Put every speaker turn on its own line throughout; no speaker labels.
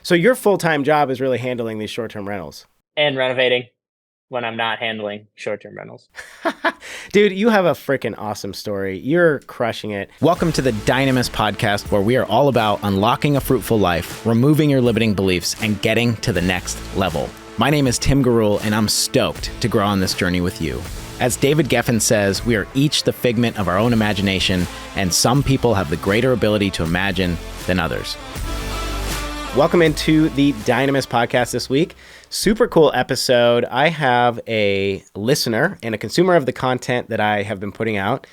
So your full-time job is really handling these short-term rentals.
And renovating when I'm not handling short-term rentals.
Dude, you have a freaking awesome story. You're crushing it. Welcome to the Dynamis podcast, where we are all about unlocking a fruitful life, removing your limiting beliefs, and getting to the next level. My name is Tim Garul, and I'm stoked to grow on this journey with you. As David Geffen says, we are each the figment of our own imagination, and some people have the greater ability to imagine than others. Welcome into the Dynamis podcast this week. Super cool episode. I have a listener and a consumer of the content that I have been putting out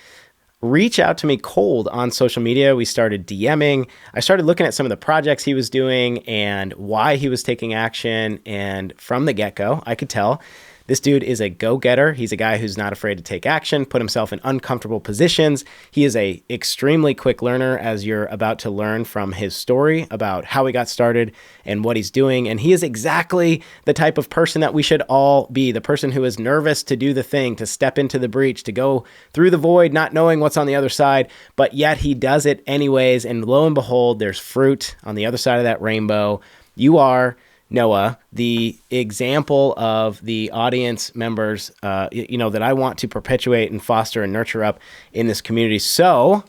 reach out to me cold on social media. We started DMing. I started looking at some of the projects he was doing and why he was taking action. And from the get-go, I could tell this dude is a go-getter. He's a guy who's not afraid to take action, put himself in uncomfortable positions. He is a extremely quick learner, as you're about to learn from his story about how he got started and what he's doing. And he is exactly the type of person that we should all be, the person who is nervous to do the thing, to step into the breach, to go through the void, not knowing what's on the other side, but yet he does it anyways. And lo and behold, there's fruit on the other side of that rainbow. You are Noah, the example of the audience members, that I want to perpetuate and foster and nurture up in this community. So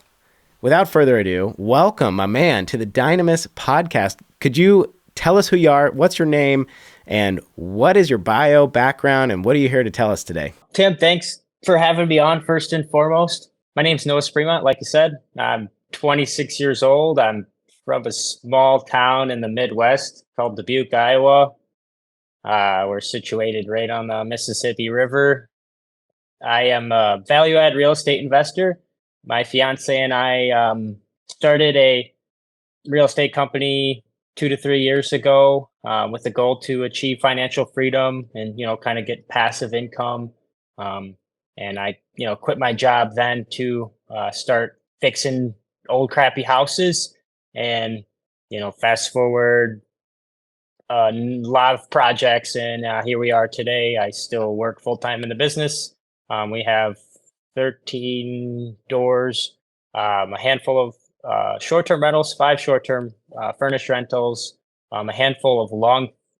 without further ado, welcome, my man, to the Dynamis podcast. Could you tell us who you are, what's your name, and what is your bio background, and what are you here to tell us today?
Tim, thanks for having me on first and foremost. My name's Noah Spirmont, like you said. I'm 26 years old. I'm from a small town in the Midwest called Dubuque, Iowa. We're situated right on the Mississippi River. I am a value-add real estate investor. My fiancée and I started a real estate company 2 to 3 years ago with the goal to achieve financial freedom and, kind of get passive income. And I, quit my job then to start fixing old crappy houses. And, fast forward a lot of projects, and here we are today. I still work full-time in the business. We have 13 doors, a handful of short-term rentals, 5 short-term furnished rentals, a handful of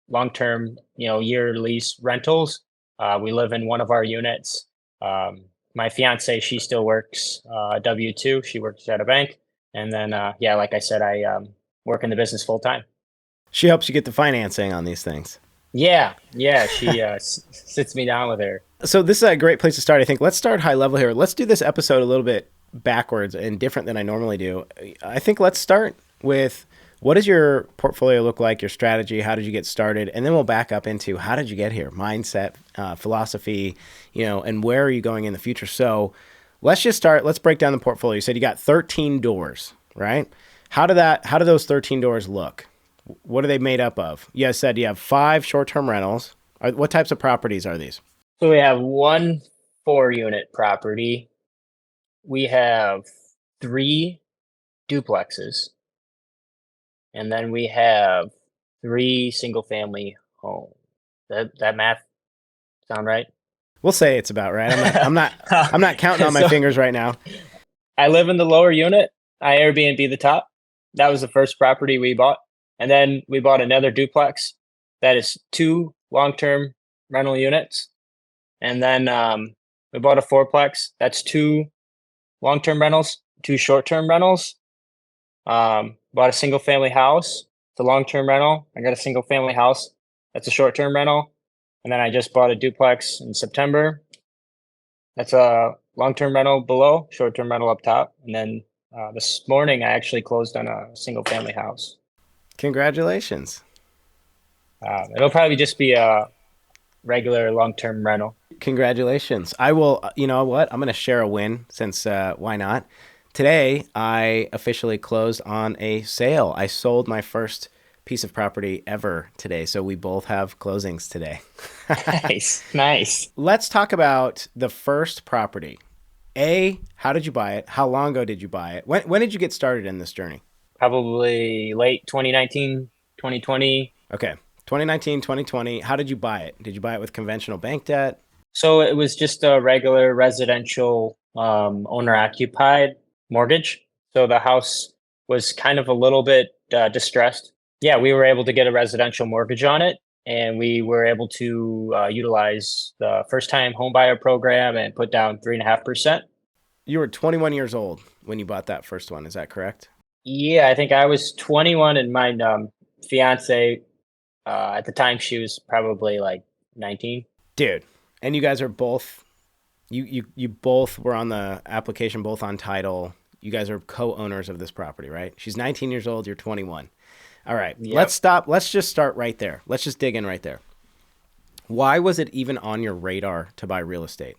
long-term, year lease rentals. We live in one of our units. My fiance, she still works W-2. She works at a bank. And then, like I said, I work in the business full time.
She helps you get the financing on these things.
Yeah, she sits me down with her.
So this is a great place to start, I think. Let's start high level here. Let's do this episode a little bit backwards and different than I normally do. I think let's start with, what does your portfolio look like, your strategy, how did you get started? And then we'll back up into, how did you get here? Mindset, philosophy, and where are you going in the future? So let's just start. Let's break down the portfolio. You said you got 13 doors, right? How do those 13 doors look? What are they made up of? You guys said you have 5 short-term rentals. What types of properties are these?
So we have 1 4-unit property. We have 3 duplexes. And then we have 3 single-family homes. That math sound right?
We'll say it's about right. I'm not counting on my fingers right now.
I live in the lower unit. I Airbnb the top. That was the first property we bought. And then we bought another duplex that is 2 long-term rental units. And then we bought a 4-plex. That's 2 long-term rentals, 2 short-term rentals. Bought a single-family house. It's a long-term rental. I got a single-family house. That's a short-term rental. And then I just bought a duplex in September. That's a long-term rental below, short-term rental up top. And then this morning, I actually closed on a single-family house.
Congratulations.
It'll probably just be a regular long-term rental.
Congratulations. I will, you know what? I'm going to share a win since why not? Today, I officially closed on a sale. I sold my first piece of property ever today. So we both have closings today.
Nice.
Let's talk about the first property. How did you buy it? How long ago did you buy it? When did you get started in this journey?
Probably late 2019, 2020.
Okay. 2019, 2020. How did you buy it? Did you buy it with conventional bank debt?
So it was just a regular residential owner-occupied mortgage. So the house was kind of a little bit distressed. Yeah, we were able to get a residential mortgage on it, and we were able to utilize the first time homebuyer program and put down 3.5%.
You were 21 years old when you bought that first one. Is that correct?
Yeah, I think I was 21 and my fiance at the time she was probably like 19.
Dude. And you guys are both you both were on the application, both on title. You guys are co-owners of this property, right? She's 19 years old, you're 21. All right.
Yep.
Let's just start right there. Let's just dig in right there. Why was it even on your radar to buy real estate?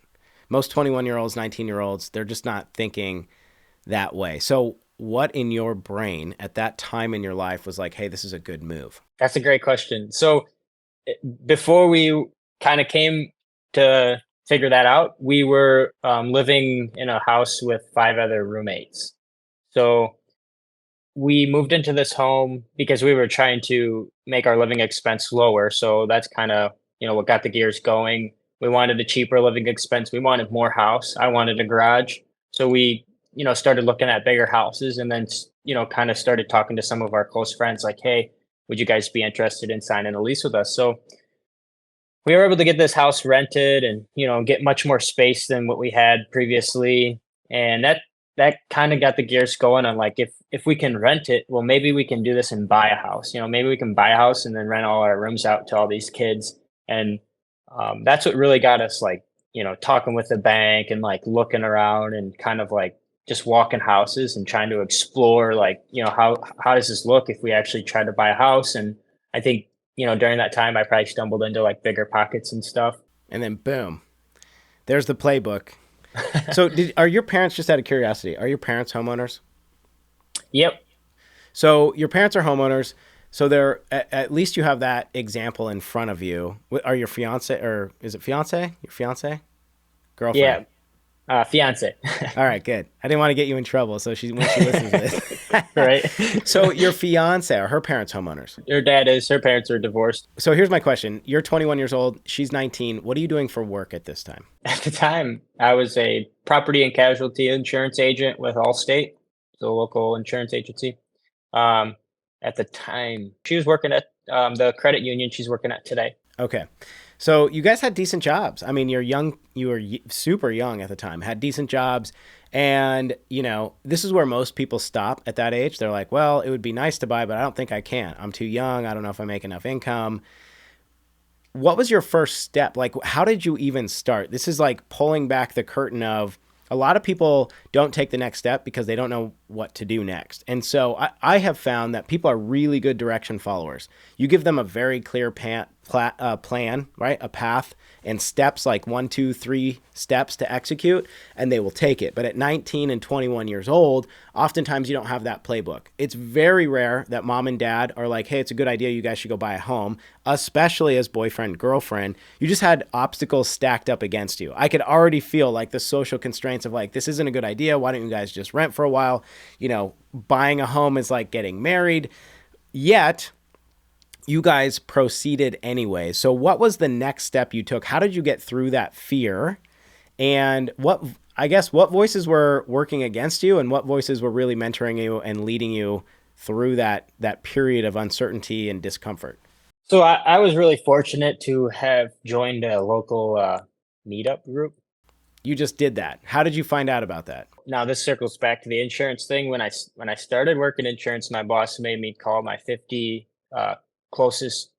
Most 21-year-olds, 19-year-olds, they're just not thinking that way. So what in your brain at that time in your life was like, hey, this is a good move?
That's a great question. So before we kind of came to figure that out, we were living in a house with 5 other roommates. So we moved into this home because we were trying to make our living expense lower. So that's kind of, what got the gears going. We wanted a cheaper living expense. We wanted more house. I wanted a garage. So we, started looking at bigger houses and then, kind of started talking to some of our close friends like, hey, would you guys be interested in signing a lease with us? So we were able to get this house rented and, get much more space than what we had previously. And that kind of got the gears going on like if we can rent it, well, maybe we can do this and buy a house. Maybe we can buy a house and then rent all our rooms out to all these kids. And that's what really got us like, talking with the bank and like looking around and kind of like just walking houses and trying to explore like, how does this look if we actually try to buy a house? And I think, during that time I probably stumbled into like bigger pockets and stuff.
And then boom, there's the playbook. So are your parents, just out of curiosity, are your parents homeowners?
Yep.
So your parents are homeowners. So they're at least you have that example in front of you. Are your fiance, or is it fiance? Your fiance? Girlfriend?
Yeah. Fiance.
All right, good. I didn't want to get you in trouble. So when she listens to this.
Right.
So your fiance, are her parents homeowners?
Her parents are divorced.
So here's my question. You're 21 years old. She's 19. What are you doing for work at this time?
At the time, I was a property and casualty insurance agent with Allstate, the local insurance agency. At the time, she was working at the credit union she's working at today.
Okay. So you guys had decent jobs. I mean, you're young, you were super young at the time, had decent jobs. And, this is where most people stop at that age. They're like, well, it would be nice to buy, but I don't think I can. I'm too young. I don't know if I make enough income. What was your first step? Like, how did you even start? This is like pulling back the curtain of a lot of people don't take the next step because they don't know what to do next. And so I have found that people are really good direction followers. You give them a very clear plan, right? A path and steps, like 1, 2, 3 steps to execute, and they will take it. But at 19 and 21 years old, oftentimes you don't have that playbook. It's very rare that mom and dad are like, hey, it's a good idea. You guys should go buy a home, especially as boyfriend, girlfriend. You just had obstacles stacked up against you. I could already feel like the social constraints of like, this isn't a good idea. Why don't you guys just rent for a while? Buying a home is like getting married. Yet, you guys proceeded anyway. So what was the next step you took? How did you get through that fear? And what voices were working against you and what voices were really mentoring you and leading you through that period of uncertainty and discomfort?
So I was really fortunate to have joined a local meetup group.
You just did that. How did you find out about that?
Now this circles back to the insurance thing. When I started working insurance, my boss made me call my 50 closest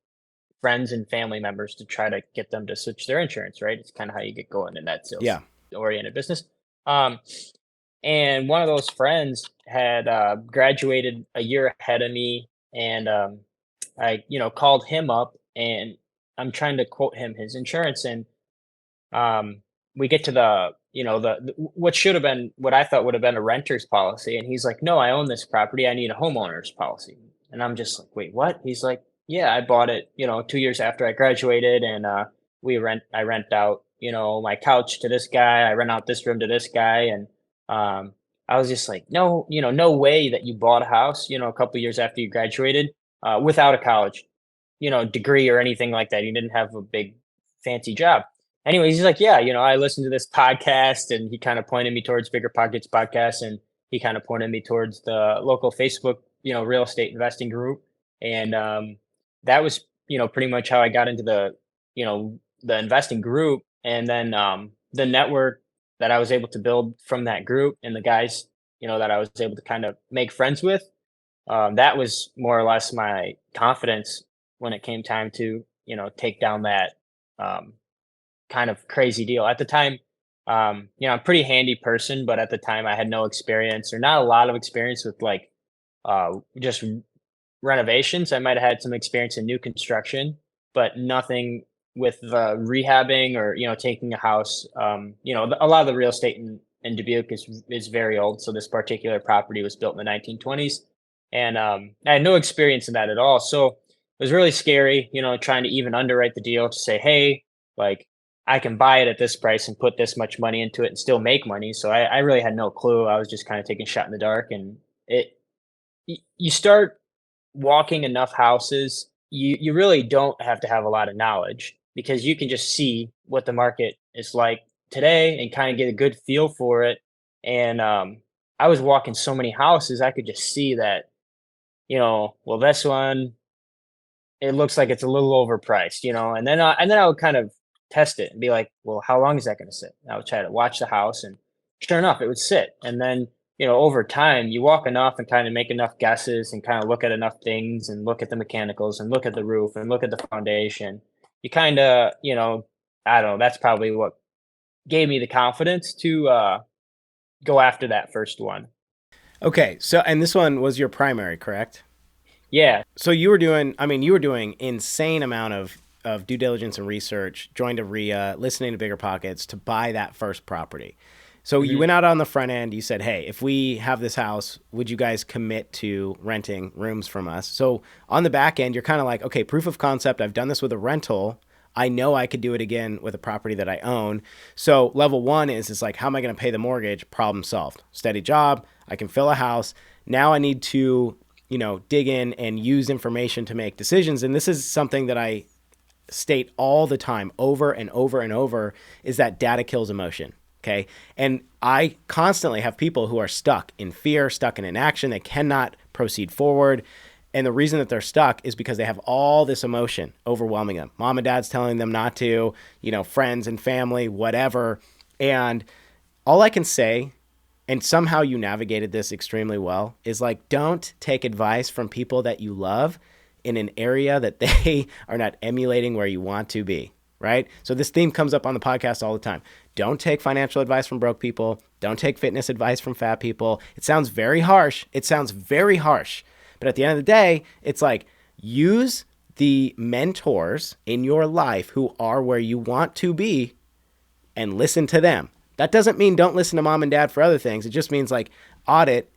friends and family members to try to get them to switch their insurance. Right, it's kind of how you get going in that sales oriented business. And one of those friends had graduated a year ahead of me, and I called him up, and I'm trying to quote him his insurance, and we get to the what should have been what I thought would have been a renter's policy, and he's like, no, I own this property, I need a homeowner's policy. And I'm just like, wait, what? He's like, yeah, I bought it 2 years after I graduated, and I rent out my couch to this guy, I rent out this room to this guy. And I was just like, no, no way that you bought a house a couple years after you graduated without a college degree or anything like that. He didn't have a big fancy job. Anyways, he's like, yeah, I listened to this podcast, and he kind of pointed me towards Bigger Pockets podcast, and he kind of pointed me towards the local Facebook, real estate investing group. And that was, pretty much how I got into the investing group. And then the network that I was able to build from that group and the guys, that I was able to kind of make friends with, that was more or less my confidence when it came time to, take down that um, kind of crazy deal. At the time, I'm a pretty handy person, but at the time I had no experience or not a lot of experience with like just renovations. I might have had some experience in new construction, but nothing with rehabbing or taking a house. A lot of the real estate in Dubuque is very old. So this particular property was built in the 1920s, and I had no experience in that at all. So it was really scary, trying to even underwrite the deal to say, hey, like I can buy it at this price and put this much money into it and still make money. So I really had no clue. I was just kind of taking a shot in the dark, and you start walking enough houses, you really don't have to have a lot of knowledge because you can just see what the market is like today and kind of get a good feel for it. And I was walking so many houses, I could just see that, well, this one, it looks like it's a little overpriced, and then I would kind of test it and be like, well, how long is that going to sit? And I would try to watch the house, and sure enough, it would sit. And then, over time, you walk enough and kind of make enough guesses and kind of look at enough things and look at the mechanicals and look at the roof and look at the foundation. You kind of, I don't know, that's probably what gave me the confidence to go after that first one.
Okay. So, and this one was your primary, correct?
Yeah.
So you were doing insane amount of due diligence and research, joined a RIA, listening to Bigger Pockets to buy that first property. So you
hmm
went out on the front end, you said, hey, if we have this house, would you guys commit to renting rooms from us? So on the back end, you're kind of like, okay, proof of concept. I've done this with a rental. I know I could do it again with a property that I own. So level one is like, how am I going to pay the mortgage? Problem solved. Steady job. I can fill a house. Now I need to, dig in and use information to make decisions. And this is something that I state all the time, over and over and over, is that data kills emotion. Okay. And I constantly have people who are stuck in fear, stuck in inaction. They cannot proceed forward. And the reason that they're stuck is because they have all this emotion overwhelming them. Mom and dad's telling them not to, friends and family, whatever. And all I can say, and somehow you navigated this extremely well, is like, don't take advice from people that you love in an area that they are not emulating where you want to be, right? So this theme comes up on the podcast all the time. Don't take financial advice from broke people. Don't take fitness advice from fat people. It sounds very harsh. But at the end of the day, it's like, use the mentors in your life who are where you want to be and listen to them. That doesn't mean don't listen to mom and dad for other things. It just means like, audit,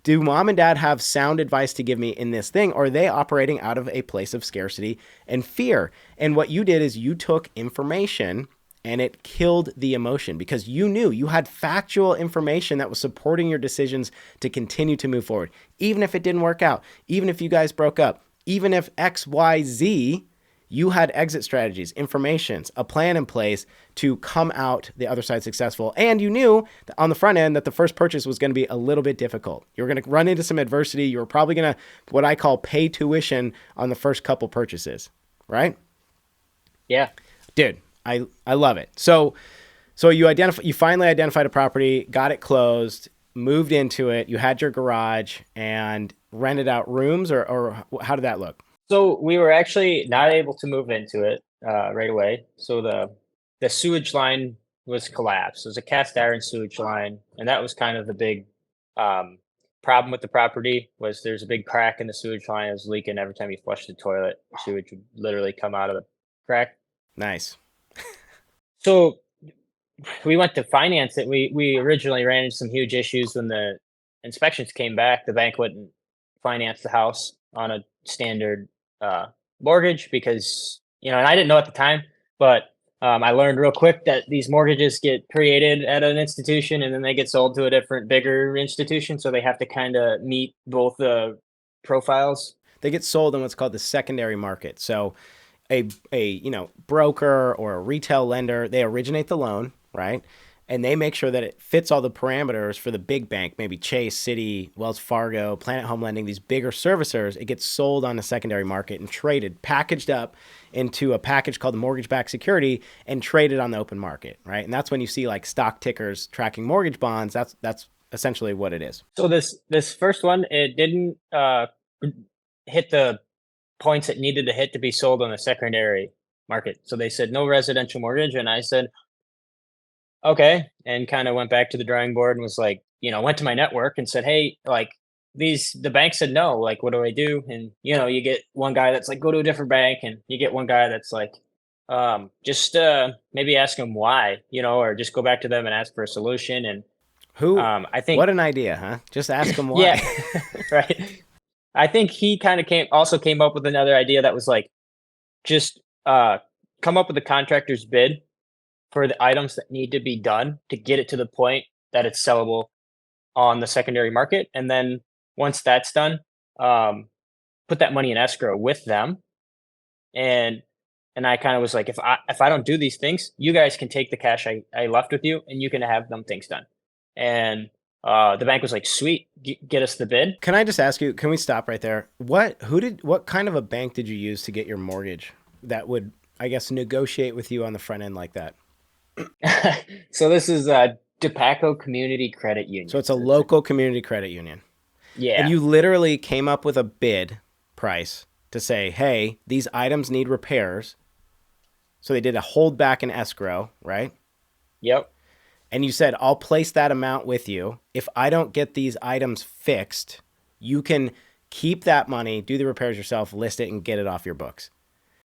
do mom and dad have sound advice to give me in this thing? Or are they operating out of a place of scarcity and fear? And what you did is you took information and it killed the emotion because you knew you had factual information that was supporting your decisions to continue to move forward. Even if it didn't work out, even if you guys broke up, even if X, Y, Z, you had exit strategies, informations, a plan in place to come out the other side successful. And you knew that on the front end that the first purchase was going to be a little bit difficult. You were going to run into some adversity. You were probably going to, what I call, pay tuition on the first couple purchases, right?
Yeah.
Dude, I love it. So you finally identified a property, got it closed, moved into it. You had your garage and rented out rooms, or how did that look?
So we were actually not able to move into it right away. So the sewage line was collapsed. It was a cast iron sewage line, and that was kind of the big um, problem with the property. Was there's a big crack in the sewage line. It was leaking every time you flushed the toilet. Sewage would literally come out of the crack.
Nice.
So we went to finance it. We originally ran into some huge issues when the inspections came back. The bank wouldn't finance the house on a standard uh, mortgage because and I didn't know at the time, but I learned real quick that these mortgages get created at an institution and then they get sold to a different, bigger institution. So they have to kind of meet both the profiles.
They get sold in what's called the secondary market. So a broker or a retail lender, they originate the loan, right? and they make sure that it fits all the parameters for the big bank, maybe Chase, Citi, Wells Fargo, Planet Home Lending, these bigger servicers. It gets sold on the secondary market and traded, packaged up into a package called the mortgage-backed security and traded on the open market, right? And that's when you see like stock tickers tracking mortgage bonds. That's essentially what it is.
So this first one, it didn't hit the points it needed to hit to be sold on the secondary market. So they said no residential mortgage, and I said okay, and kind of went back to the drawing board and was like, went to my network and said, hey, like the bank said no, like what do I do? And you get one guy that's like go to a different bank, and you get one guy that's like just maybe ask them why, or just go back to them and ask for a solution. And
Who?
I think
What an idea, huh? Just ask them why.
yeah, right. I think he kind of came up with another idea that was like just come up with a contractor's bid for the items that need to be done to get it to the point that it's sellable on the secondary market. And then once that's done, put that money in escrow with them. And I kind of was like, if I don't do these things, you guys can take the cash I left with you and you can have them things done. And the bank was like, sweet, get us the bid.
Can I just ask you, can we stop right there? What kind of a bank did you use to get your mortgage that would, I guess, negotiate with you on the front end like that?
So this is a Dubuque Community Credit Union.
So it's a local community credit union.
Yeah.
And you literally came up with a bid price to say, hey, these items need repairs. So they did a holdback in escrow, right?
Yep.
And you said, I'll place that amount with you. If I don't get these items fixed, you can keep that money, do the repairs yourself, list it, and get it off your books.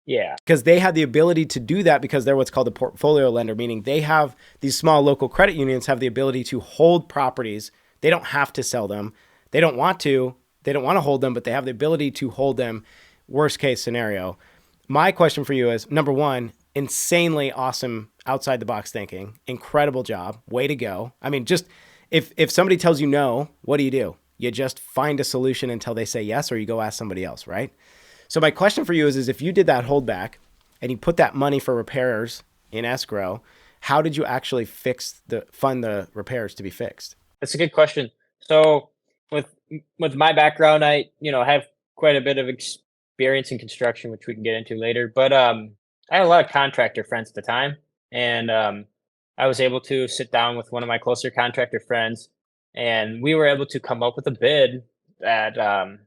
Yeah.
Because they had the ability to do that because they're what's called a portfolio lender, meaning they have these small local credit unions have the ability to hold properties. They don't have to sell them. They don't want to. They don't want to hold them, but they have the ability to hold them. Worst case scenario. My question for you is, number one, insanely awesome outside the box thinking. Incredible job. Way to go. I mean, just if somebody tells you no, what do? You just find a solution until they say yes, or you go ask somebody else, right? So my question for you is if you did that holdback and you put that money for repairs in escrow, how did you actually fund the repairs to be fixed?
That's a good question. So with my background, I have quite a bit of experience in construction, which we can get into later. But I had a lot of contractor friends at the time, and I was able to sit down with one of my closer contractor friends, and we were able to come up with a bid that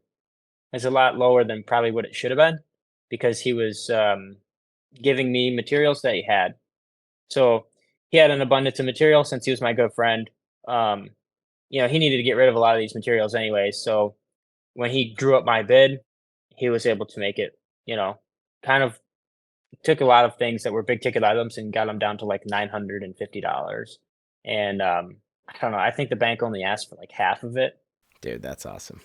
is a lot lower than probably what it should have been, because he was giving me materials that he had. So he had an abundance of material since he was my good friend. He needed to get rid of a lot of these materials anyways. So when he drew up my bid, he was able to make it, kind of took a lot of things that were big ticket items and got them down to like $950. And I don't know, I think the bank only asked for like half of it.
Dude, that's awesome.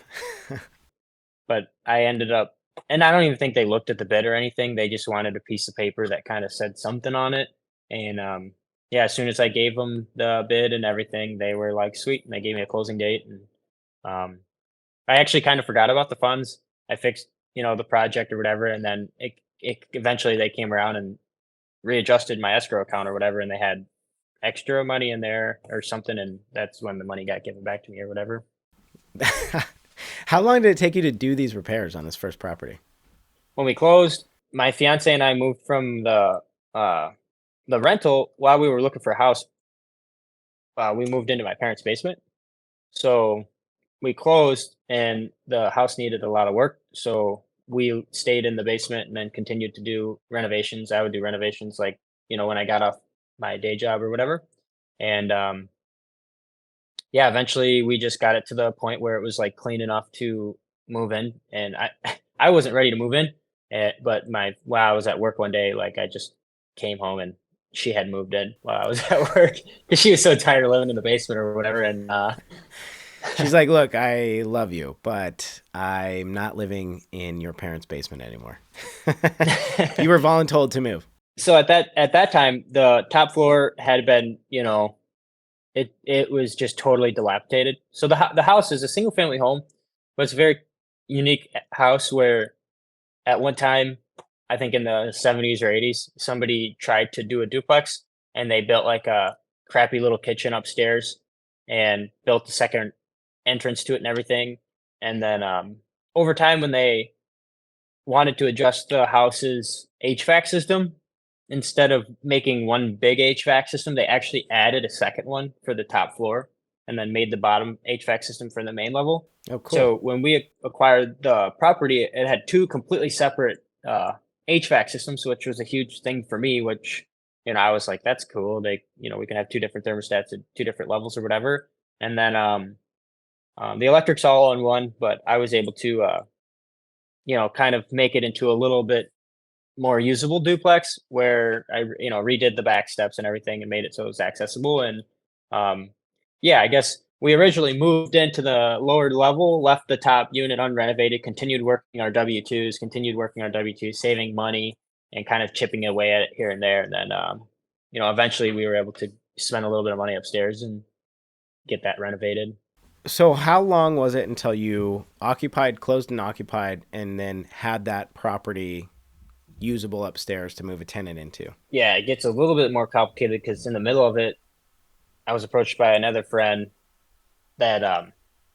But I ended up, and I don't even think they looked at the bid or anything. They just wanted a piece of paper that kind of said something on it. And yeah, as soon as I gave them the bid and everything, they were like, sweet. And they gave me a closing date. And I actually kind of forgot about the funds. I fixed, the project or whatever. And then it eventually they came around and readjusted my escrow account or whatever. And they had extra money in there or something. And that's when the money got given back to me or whatever.
How long did it take you to do these repairs on this first property?
When we closed, my fiance and I moved from the rental while we were looking for a house. We moved into my parents' basement. So we closed and the house needed a lot of work. So we stayed in the basement and then continued to do renovations. I would do renovations like, when I got off my day job or whatever. And yeah, eventually we just got it to the point where it was like clean enough to move in. And I wasn't ready to move in, but while I was at work one day, like I just came home and she had moved in while I was at work because she was so tired of living in the basement or whatever. And
she's like, look, I love you, but I'm not living in your parents' basement anymore. You were voluntold to move.
So at that time, the top floor had been, it was just totally dilapidated. So the house is a single family home, but it's a very unique house where at one time, I think in the 70s or 80s, somebody tried to do a duplex and they built like a crappy little kitchen upstairs and built a second entrance to it and everything. And then over time, when they wanted to adjust the house's HVAC system, instead of making one big HVAC system, they actually added a second one for the top floor and then made the bottom HVAC system for the main level.
Oh, cool.
So when we acquired the property, it had two completely separate HVAC systems, which was a huge thing for me, which, I was like, that's cool. We can have two different thermostats at two different levels or whatever. And then the electric's all on one, but I was able to, kind of make it into a little bit more usable duplex where I, redid the back steps and everything and made it so it was accessible. And yeah, I guess we originally moved into the lower level, left the top unit unrenovated, continued working our W2s, saving money and kind of chipping away at it here and there. And then, eventually we were able to spend a little bit of money upstairs and get that renovated.
So how long was it until you closed and occupied, and then had that property usable upstairs to move a tenant into?
Yeah, it gets a little bit more complicated because in the middle of it, I was approached by another friend that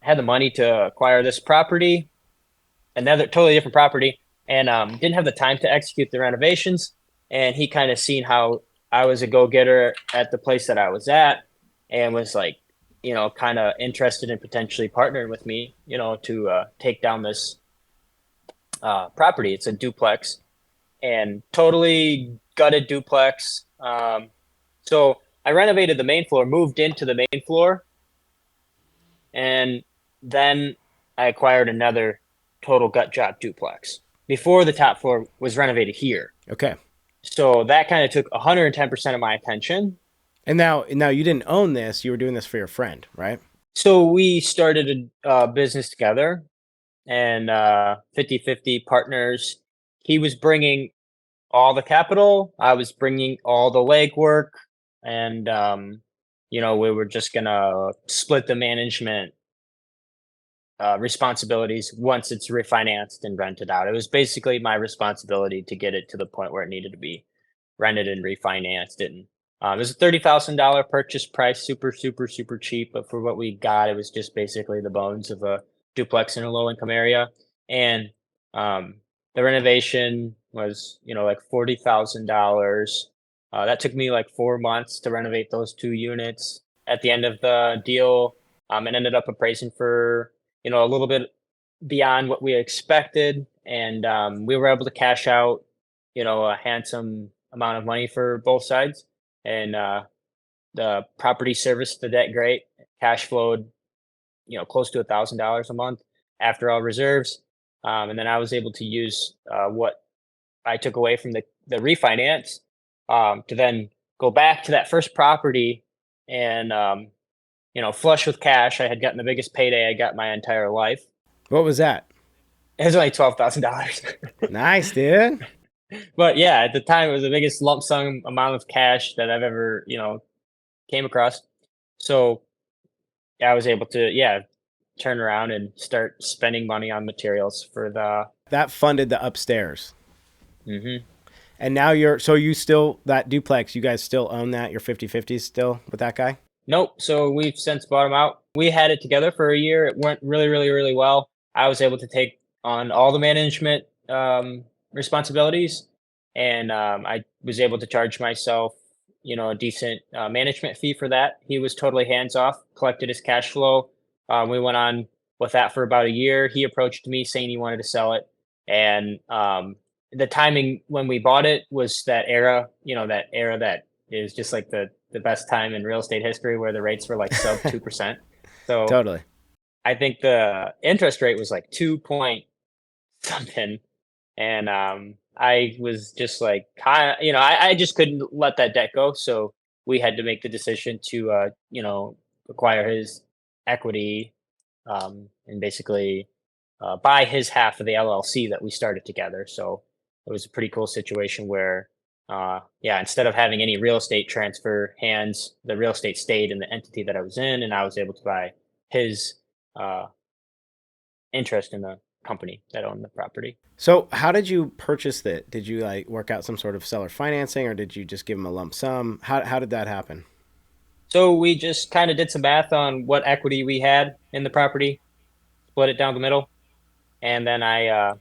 had the money to acquire this property, another totally different property, and didn't have the time to execute the renovations. And he kind of seen how I was a go-getter at the place that I was at and was like, kind of interested in potentially partnering with me, to take down this property. It's a duplex and totally gutted duplex. So I renovated the main floor, moved into the main floor, and then I acquired another total gut job duplex before the top floor was renovated here.
Okay.
So that kind of took 110% of my attention.
And now you didn't own this. You were doing this for your friend, right?
So we started a business together and 50-50 partners. He was bringing all the capital. I was bringing all the legwork. And, we were just going to split the management responsibilities once it's refinanced and rented out. It was basically my responsibility to get it to the point where it needed to be rented and refinanced. And it was a $30,000 purchase price, super, super, super cheap. But for what we got, it was just basically the bones of a duplex in a low income area. And the renovation was, like $40,000. That took me like 4 months to renovate those two units. At the end of the deal, it ended up appraising for, a little bit beyond what we expected. And we were able to cash out, a handsome amount of money for both sides. And the property serviced the debt great, cash flowed, close to $1,000 a month after all reserves. And then I was able to use what I took away from the refinance to then go back to that first property and, flush with cash. I had gotten the biggest payday I got my entire life.
What was that?
It was only $12,000.
Nice, dude.
But yeah, at the time, it was the biggest lump sum amount of cash that I've ever, came across. So I was able to, turn around and start spending money on materials for
That funded the upstairs.
Mm-hmm.
And now that duplex, you guys still own that? You're 50-50 still with that guy?
Nope. So we've since bought them out. We had it together for a year. It went really, really, really well. I was able to take on all the management responsibilities, and I was able to charge myself, a decent management fee for that. He was totally hands off, collected his cash flow. We went on with that for about a year. He approached me saying he wanted to sell it, and the timing when we bought it was that era that is just like the best time in real estate history where the rates were like sub 2%. So
Totally.
I think the interest rate was like 2 point something. And I was just like, I just couldn't let that debt go. So we had to make the decision to, acquire his equity and basically buy his half of the LLC that we started together. So it was a pretty cool situation where, instead of having any real estate transfer hands, the real estate stayed in the entity that I was in, and I was able to buy his interest in the company that owned the property.
So how did you purchase it? Did you work out some sort of seller financing, or did you just give him a lump sum? How did that happen?
So we just kind of did some math on what equity we had in the property, split it down the middle, and then I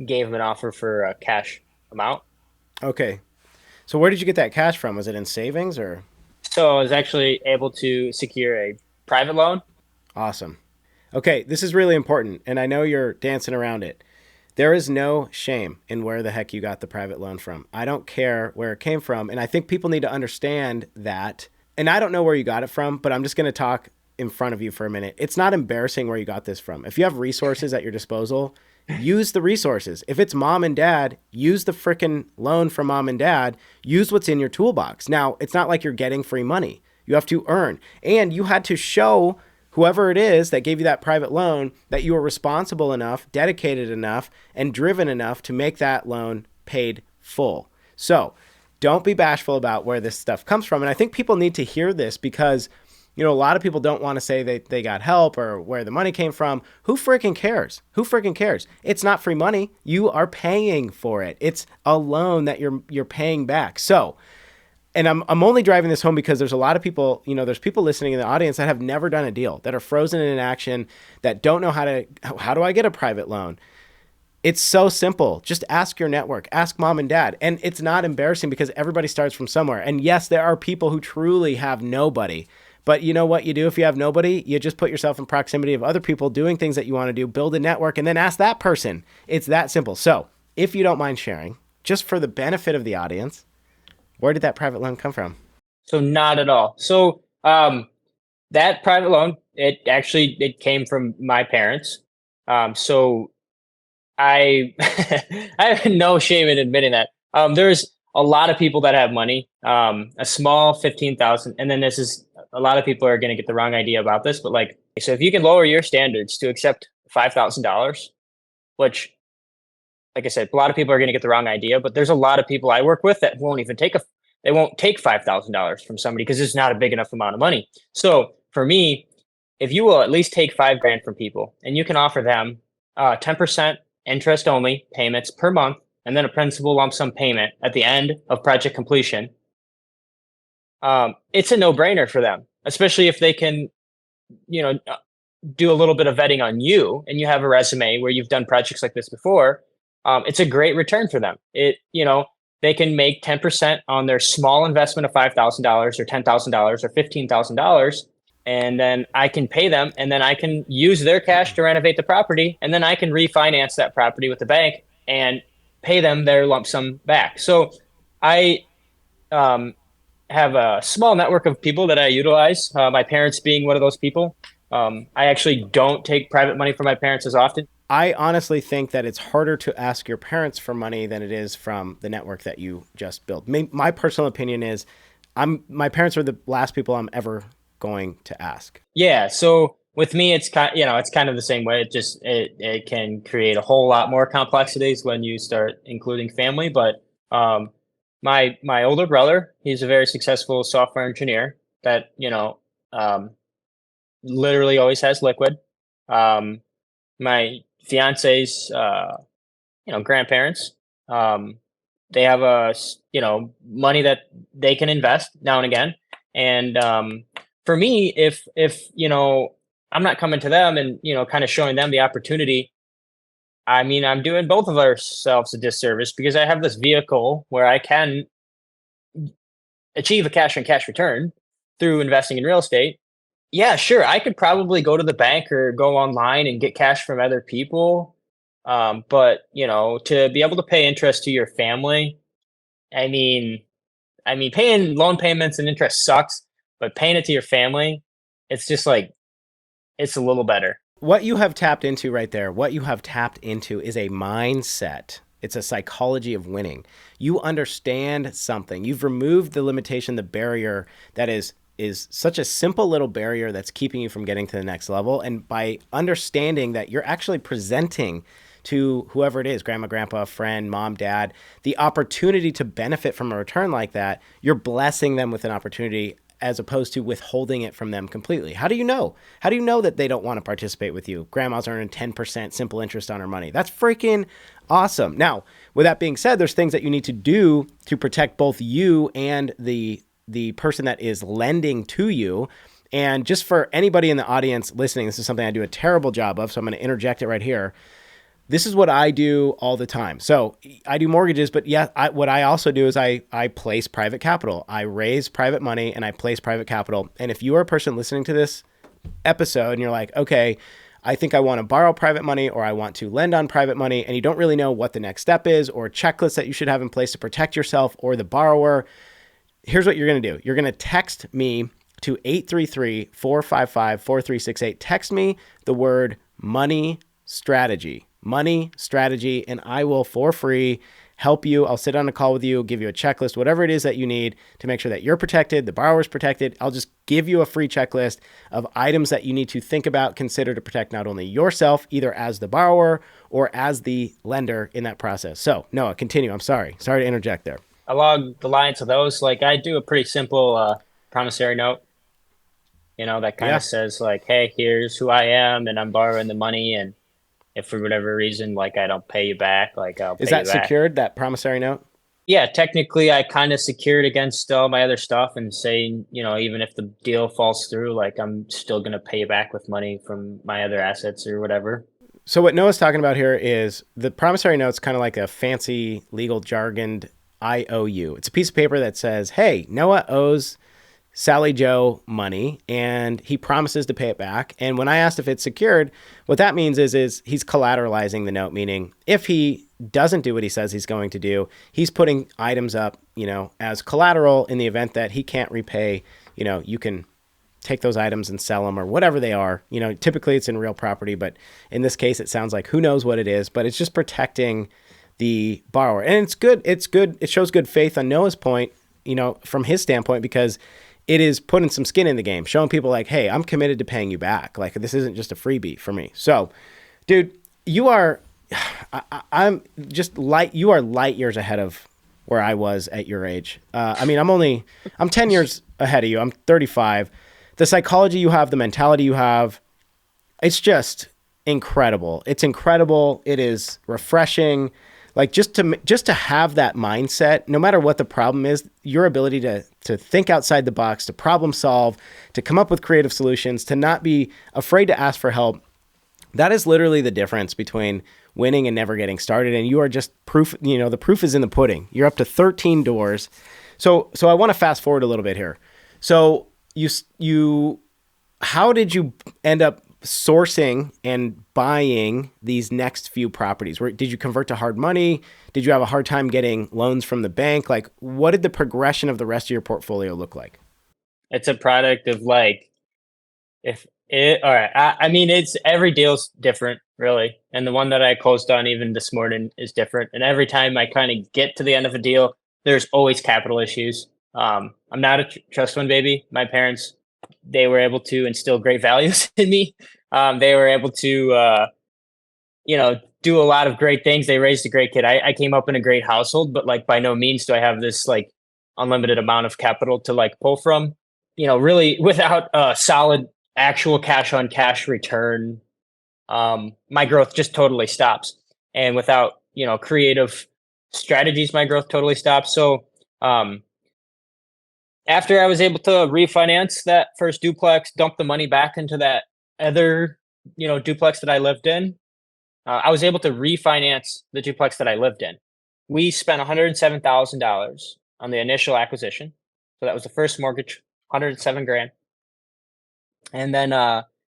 gave him an offer for a cash amount.
Okay. So where did you get that cash from? Was it in savings or?
So I was actually able to secure a private loan.
Awesome. Okay, this is really important, and I know you're dancing around it. There is no shame in where the heck you got the private loan from. I don't care where it came from, and I think people need to understand that. And I don't know where you got it from, but I'm just going to talk in front of you for a minute. It's not embarrassing where you got this from. If you have resources at your disposal, use the resources. If it's mom and dad, use the freaking loan from mom and dad. Use what's in your toolbox. Now, it's not like you're getting free money. You have to earn, and you had to show whoever it is that gave you that private loan that you were responsible enough, dedicated enough, and driven enough to make that loan paid full. So don't be bashful about where this stuff comes from. And I think people need to hear this because, a lot of people don't want to say they got help or where the money came from. Who freaking cares? Who freaking cares? It's not free money. You are paying for it. It's a loan that you're paying back. So, and I'm only driving this home because there's a lot of people, there's people listening in the audience that have never done a deal, that are frozen in inaction, that don't know how do I get a private loan? It's so simple. Just ask your network, ask mom and dad. And it's not embarrassing because everybody starts from somewhere. And yes, there are people who truly have nobody. But you know what you do if you have nobody? You just put yourself in proximity of other people doing things that you want to do, build a network, and then ask that person. It's that simple. So if you don't mind sharing, just for the benefit of the audience, where did that private loan come from?
So not at all. So that private loan, it came from my parents. So I I have no shame in admitting that. There's a lot of people that have money, a small 15,000, and then this is a lot of people are going to get the wrong idea about this, but like, so if you can lower your standards to accept $5,000, which, like I said, a lot of people are going to get the wrong idea, but there's a lot of people I work with that they won't take $5,000 from somebody because it's not a big enough amount of money. So for me, if you will at least take 5 grand from people and you can offer them 10% interest only payments per month, and then a principal lump sum payment at the end of project completion, it's a no-brainer for them, especially if they can, do a little bit of vetting on you and you have a resume where you've done projects like this before. It's a great return for them. They can make 10% on their small investment of $5,000 or $10,000 or $15,000. And then I can pay them, and then I can use their cash to renovate the property, and then I can refinance that property with the bank and pay them their lump sum back. So I have a small network of people that I utilize, my parents being one of those people. I actually don't take private money from my parents as often.
I honestly think that it's harder to ask your parents for money than it is from the network that you just built. My personal opinion is my parents are the last people I'm ever going to ask.
Yeah. So with me, it's kind of the same way. It can create a whole lot more complexities when you start including family. But my older brother, he's a very successful software engineer that literally always has liquid. My fiance's grandparents, they have money that they can invest now and again. And for me, if I'm not coming to them and kind of showing them the opportunity, I mean, I'm doing both of ourselves a disservice because I have this vehicle where I can achieve a cash on cash return through investing in real estate. Yeah, sure. I could probably go to the bank or go online and get cash from other people. But to be able to pay interest to your family, I mean, paying loan payments and interest sucks, but paying it to your family, it's just like, it's a little better.
What you have tapped into right there, what you have tapped into is a mindset. It's a psychology of winning. You understand something. You've removed the limitation, the barrier that is such a simple little barrier that's keeping you from getting to the next level. And by understanding that you're actually presenting to whoever it is, grandma, grandpa, friend, mom, dad, the opportunity to benefit from a return like that, you're blessing them with an opportunity as opposed to withholding it from them completely. How do you know? How do you know that they don't want to participate with you? Grandma's earning 10% simple interest on her money. That's freaking awesome. Now, with that being said, there's things that you need to do to protect both you and the the person that is lending to you. And just for anybody in the audience listening, this is something I do a terrible job of, so I'm going to interject it right here. This is what I do all the time. So I do mortgages, but what I also do is I place private capital. I raise private money and I place private capital. And if you are a person listening to this episode and you're like, okay, I think I want to borrow private money or I want to lend on private money, and you don't really know what the next step is or checklist that you should have in place to protect yourself or the borrower, here's what you're going to do. You're going to text me to 833-455-4368. Text me the word money strategy, and I will, for free, help you. I'll sit on a call with you, give you a checklist, whatever it is that you need to make sure that you're protected, the borrower's protected. I'll just give you a free checklist of items that you need to think about, consider to protect not only yourself, either as the borrower or as the lender in that process. So Noah, continue. I'm sorry to interject there.
Along the lines of those, like I do a pretty simple promissory note, that kind of says like, hey, here's who I am and I'm borrowing the money, and if for whatever reason, like I don't pay you back, like I'll pay you back.
Is that secured, that promissory note?
Yeah, technically I kind of secured against all my other stuff and saying, even if the deal falls through, like I'm still going to pay you back with money from my other assets or whatever.
So what Noah's talking about here is the promissory note's kind of like a fancy legal jargoned IOU. It's a piece of paper that says, hey, Noah owes Sally Joe money and he promises to pay it back. And when I asked if it's secured, what that means is he's collateralizing the note, meaning if he doesn't do what he says he's going to do, he's putting items up, as collateral in the event that he can't repay. You can take those items and sell them or whatever they are. Typically it's in real property, but in this case, it sounds like who knows what it is, but it's just protecting the borrower. And it's good. It shows good faith on Noah's point, from his standpoint, because it is putting some skin in the game, showing people like, hey, I'm committed to paying you back. Like, this isn't just a freebie for me. So, dude, you are light years ahead of where I was at your age. I'm 10 years ahead of you. I'm 35. The psychology you have, the mentality you have, it's just incredible. It's incredible. It is refreshing. Like just to have that mindset, no matter what the problem is, your ability to think outside the box, to problem solve, to come up with creative solutions, to not be afraid to ask for help. That is literally the difference between winning and never getting started. And you are just proof, the proof is in the pudding. You're up to 13 doors. So I want to fast forward a little bit here. So how did you end up sourcing and buying these next few properties? Did you convert to hard money? Did you have a hard time getting loans from the bank? Like, what did the progression of the rest of your portfolio look like?
It's a product of like, all right. It's every deal's different, really. And the one that I closed on even this morning is different. And every time I kind of get to the end of a deal, there's always capital issues. I'm not a trust fund baby. My parents, they were able to instill great values in me. They were able to, do a lot of great things. They raised a great kid. I came up in a great household, but like by no means do I have this like unlimited amount of capital to like pull from. Really without a solid actual cash on cash return, my growth just totally stops. And without, creative strategies, my growth totally stops. So, after I was able to refinance that first duplex, dump the money back into that other, duplex that I lived in, I was able to refinance the duplex that I lived in. We spent $107,000 on the initial acquisition. So that was the first mortgage, 107 grand. And then,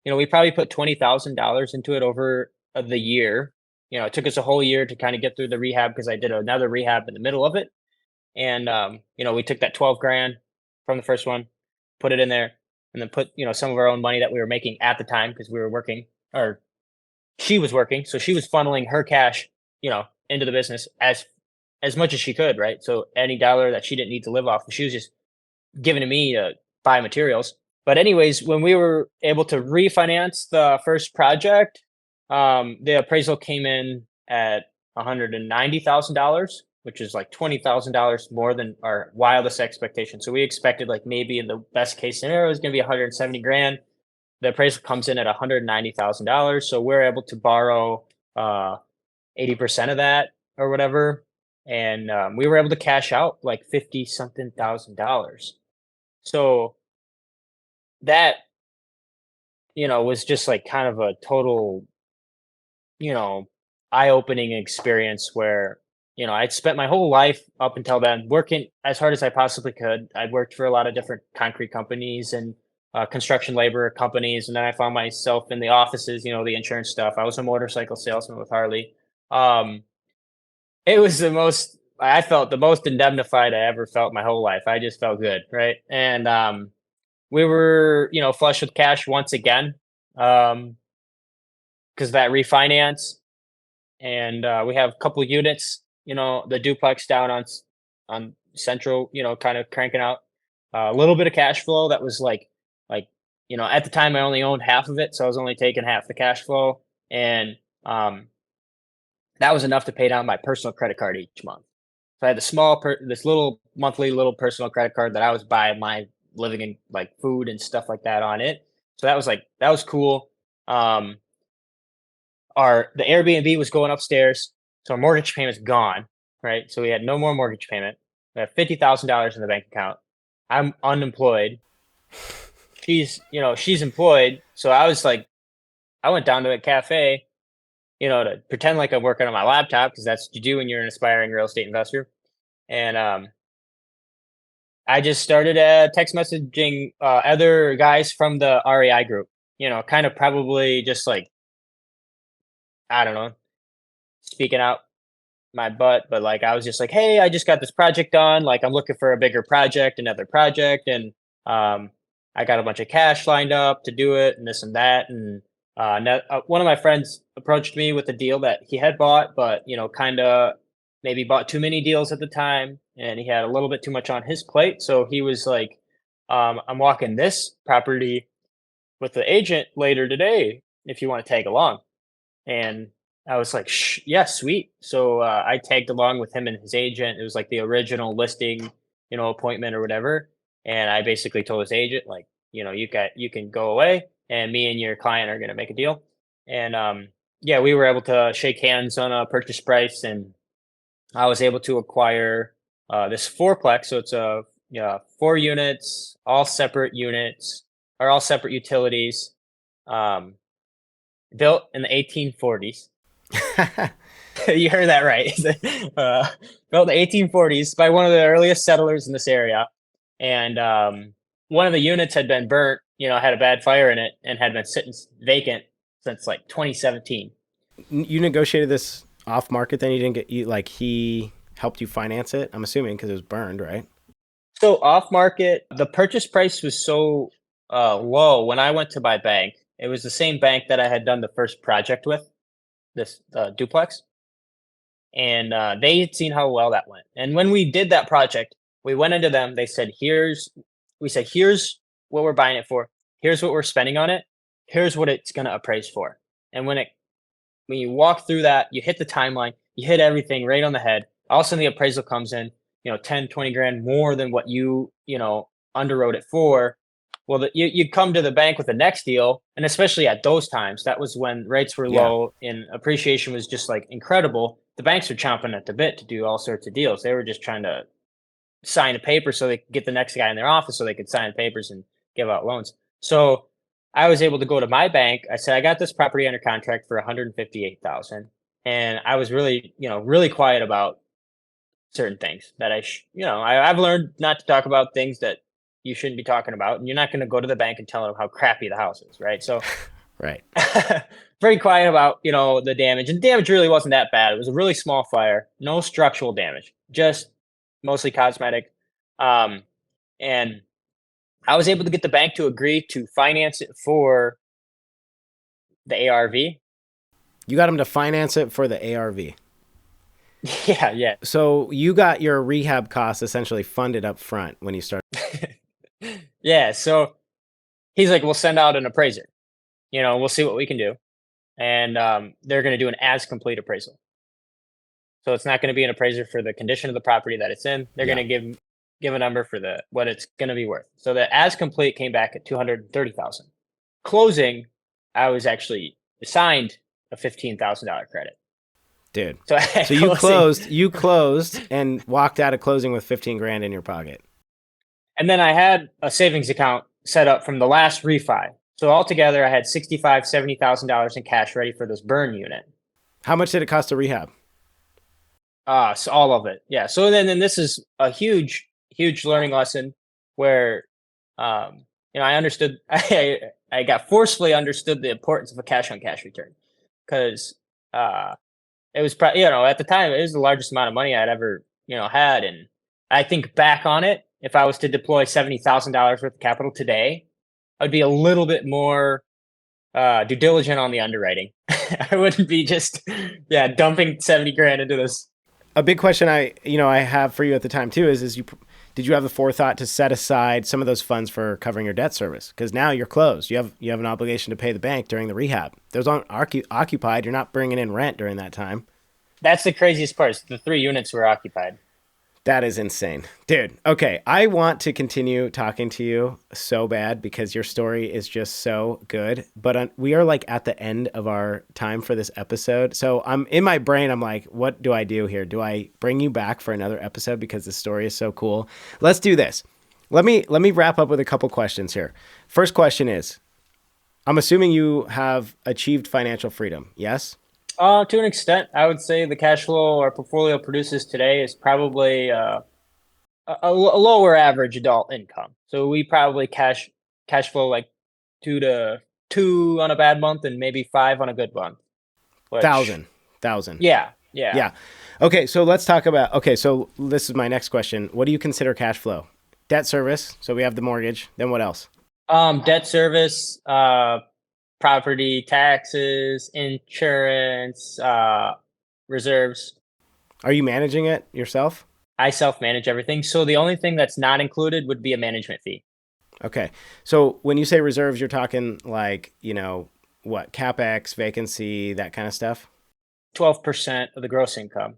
we probably put $20,000 into it over the year. It took us a whole year to kind of get through the rehab because I did another rehab in the middle of it. And, we took that 12 grand from the first one, put it in there, and then put, some of our own money that we were making at the time because we were working, or she was working. So she was funneling her cash, into the business as much as she could, right? So any dollar that she didn't need to live off, she was just giving to me to buy materials. But anyways, when we were able to refinance the first project, the appraisal came in at $190,000, which is like $20,000 more than our wildest expectation. So we expected like maybe in the best case scenario is going to be 170 grand. The appraisal comes in at $190,000. So we're able to borrow 80% of that or whatever. And we were able to cash out like 50 something thousand dollars. So that, was just like kind of a total, you know, eye-opening experience where, I'd spent my whole life up until then working as hard as I possibly could. I'd worked for a lot of different concrete companies and construction labor companies, and then I found myself in the offices, the insurance stuff. I was a motorcycle salesman with Harley. Um, it was I felt the most indemnified I ever felt my whole life. I just felt good, right? And we were, flush with cash once again, because that refinance, and we have a couple units, the duplex down on Central, kind of cranking out a little bit of cash flow. That was like at the time I only owned half of it, so I was only taking half the cash flow, and um, that was enough to pay down my personal credit card each month. So I had this little monthly little personal credit card that I was buying my living in like food and stuff like that on it. So that was cool. Um, the Airbnb was going upstairs, so our mortgage payment's gone, right? So we had no more mortgage payment. We have $50,000 in the bank account. I'm unemployed. She's employed. So I went down to a cafe, to pretend like I'm working on my laptop because that's what you do when you're an aspiring real estate investor. And I just started text messaging other guys from the REI group. Kind of probably just like, I don't know, speaking out my butt, but like I was just like, "Hey, I just got this project done. Like I'm looking for a bigger project, another project, and um, I got a bunch of cash lined up to do it, and this and that." And one of my friends approached me with a deal that he had bought, but kind of maybe bought too many deals at the time, and he had a little bit too much on his plate. So he was like, "I'm walking this property with the agent later today. If you want to tag along." And I was like, yeah, sweet. So I tagged along with him and his agent. It was like the original listing, appointment or whatever. And I basically told his agent, like, you can go away, and me and your client are going to make a deal. And yeah, we were able to shake hands on a purchase price, and I was able to acquire this fourplex. So it's a, four units, all separate units, or all separate utilities, um, built in the 1840s. You heard that right. Built in the 1840s by one of the earliest settlers in this area. And one of the units had been burnt, had a bad fire in it, and had been sitting vacant since like 2017.
You negotiated this off market, then you didn't get you like he helped you finance it. I'm assuming because it was burned, right?
So off market, the purchase price was so low when I went to my bank. It was the same bank that I had done the first project with, this duplex. And they had seen how well that went. And when we did that project, we went into them. They said, here's what we're buying it for. Here's what we're spending on it. Here's what it's going to appraise for." And when you walk through that, you hit the timeline, you hit everything right on the head. All of a sudden the appraisal comes in, 10, 20 grand more than what you underwrote it for. Well, you come to the bank with the next deal, and especially at those times, that was when rates were
Yeah.
low and appreciation was just like incredible. The banks were chomping at the bit to do all sorts of deals. They were just trying to sign a paper so they could get the next guy in their office so they could sign papers and give out loans. So I was able to go to my bank. I said, "I got this property under contract for 158,000." And I was really, really quiet about certain things that I've learned not to talk about things that you shouldn't be talking about. And you're not going to go to the bank and tell them how crappy the house is, right? So
Right.
very quiet about, the damage. And the damage really wasn't that bad. It was a really small fire, no structural damage, just mostly cosmetic. Um, and I was able to get the bank to agree to finance it for the ARV.
You got him to finance it for the ARV.
Yeah, yeah.
So you got your rehab costs essentially funded up front when you started.
Yeah. So he's like, "We'll send out an appraiser. We'll see what we can do." And they're going to do an as complete appraisal. So it's not going to be an appraiser for the condition of the property that it's in. They're
Yeah.
going to give a number for what it's going to be worth. So the as complete came back at 230,000. Closing, I was actually assigned a $15,000 credit.
Dude.
So,
So you closed and walked out of closing with 15 grand in your pocket.
And then I had a savings account set up from the last refi. So altogether, I had $70,000 in cash ready for this burn unit.
How much did it cost to rehab?
So all of it. Yeah. So then this is a huge, huge learning lesson where, I understood, I got forcefully understood the importance of a cash on cash return because, it was probably, at the time, it was the largest amount of money I'd ever, had. And I think back on it, if I was to deploy $70,000 worth of capital today, I'd be a little bit more due diligent on the underwriting. I wouldn't be just, dumping 70 grand into this.
A big question I have for you at the time too is did you have the forethought to set aside some of those funds for covering your debt service? Because now you're closed. You have an obligation to pay the bank during the rehab. Those aren't occupied. You're not bringing in rent during that time.
That's the craziest part. Is the 3 units were occupied.
That is insane. Dude, okay. I want to continue talking to you so bad because your story is just so good. But we are like at the end of our time for this episode. So I'm in my brain, I'm like, what do I do here? Do I bring you back for another episode because the story is so cool? Let's do this. Let me wrap up with a couple questions here. First question is, I'm assuming you have achieved financial freedom, yes?
To an extent, I would say the cash flow our portfolio produces today is probably a lower average adult income. So we probably cash flow like 2 on a bad month and maybe 5 on a good month.
Which, thousand.
Yeah.
Okay, so let's talk about. Okay, so this is my next question. What do you consider cash flow? Debt service. So we have the mortgage. Then what else?
Debt service. Property taxes, insurance, reserves.
Are you managing it yourself?
I self-manage everything. So the only thing that's not included would be a management fee.
Okay. So when you say reserves, you're talking like, what, CapEx, vacancy, that kind of stuff?
12% of the gross income.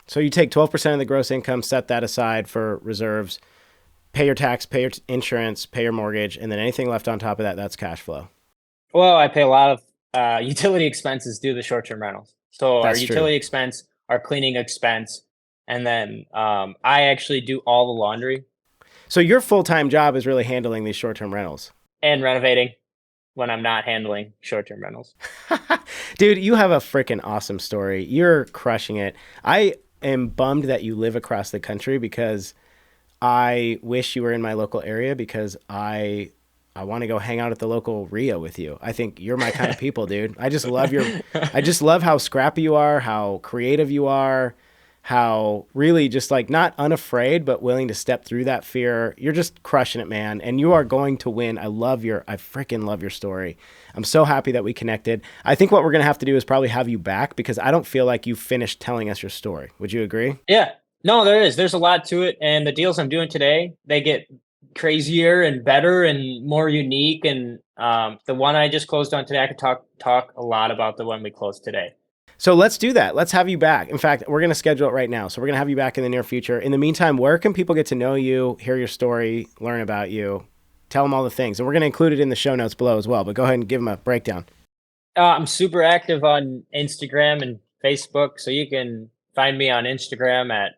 So you take 12% of the gross income, set that aside for reserves, pay your tax, pay your insurance, pay your mortgage, and then anything left on top of that, that's cash flow.
Well, I pay a lot of utility expenses due to the short-term rentals. So
That's
our utility expense, our cleaning expense, and then I actually do all the laundry.
So your full-time job is really handling these short-term rentals.
And renovating when I'm not handling short-term rentals.
Dude, you have a freaking awesome story. You're crushing it. I am bummed that you live across the country because I wish you were in my local area because I want to go hang out at the local Rio with you. I think you're my kind of people, dude. I just love how scrappy you are, how creative you are, how really just like not unafraid, but willing to step through that fear. You're just crushing it, man. And you are going to win. I freaking love your story. I'm so happy that we connected. I think what we're going to have to do is probably have you back because I don't feel like you finished telling us your story. Would you agree?
Yeah. No, there is. There's a lot to it. And the deals I'm doing today, they get crazier and better and more unique. And the one I just closed on today, I could talk a lot about the one we closed today.
So let's do that. Let's have you back. In fact, we're going to schedule it right now. So we're going to have you back in the near future. In the meantime, where can people get to know you, hear your story, learn about you, tell them all the things? And we're going to include it in the show notes below as well, but go ahead and give them a breakdown.
I'm super active on Instagram and Facebook. So you can find me on Instagram at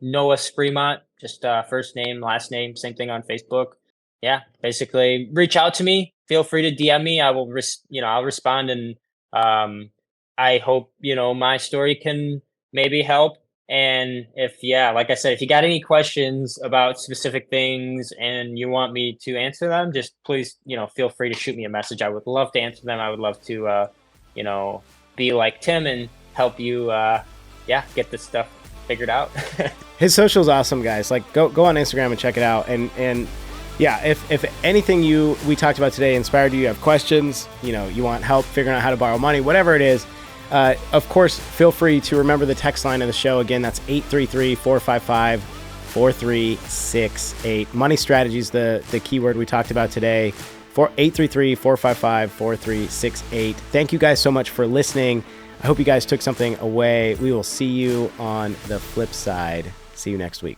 Noah Spirmont, just first name, last name, same thing on Facebook. Yeah, basically reach out to me. Feel free to DM me. I will, I'll respond. And I hope, my story can maybe help. And like I said, if you got any questions about specific things and you want me to answer them, just please, feel free to shoot me a message. I would love to answer them. I would love to, be like Tim and help you, get this stuff figured out.
His social's awesome, guys. Like go on Instagram and check it out. And yeah, if anything we talked about today inspired you have questions, you want help figuring out how to borrow money, whatever it is, of course, feel free to remember the text line of the show. Again, that's 833-455-4368. Money strategy is the keyword we talked about today. 833-455-4368. Thank you guys so much for listening. I hope you guys took something away. We will see you on the flip side. See you next week.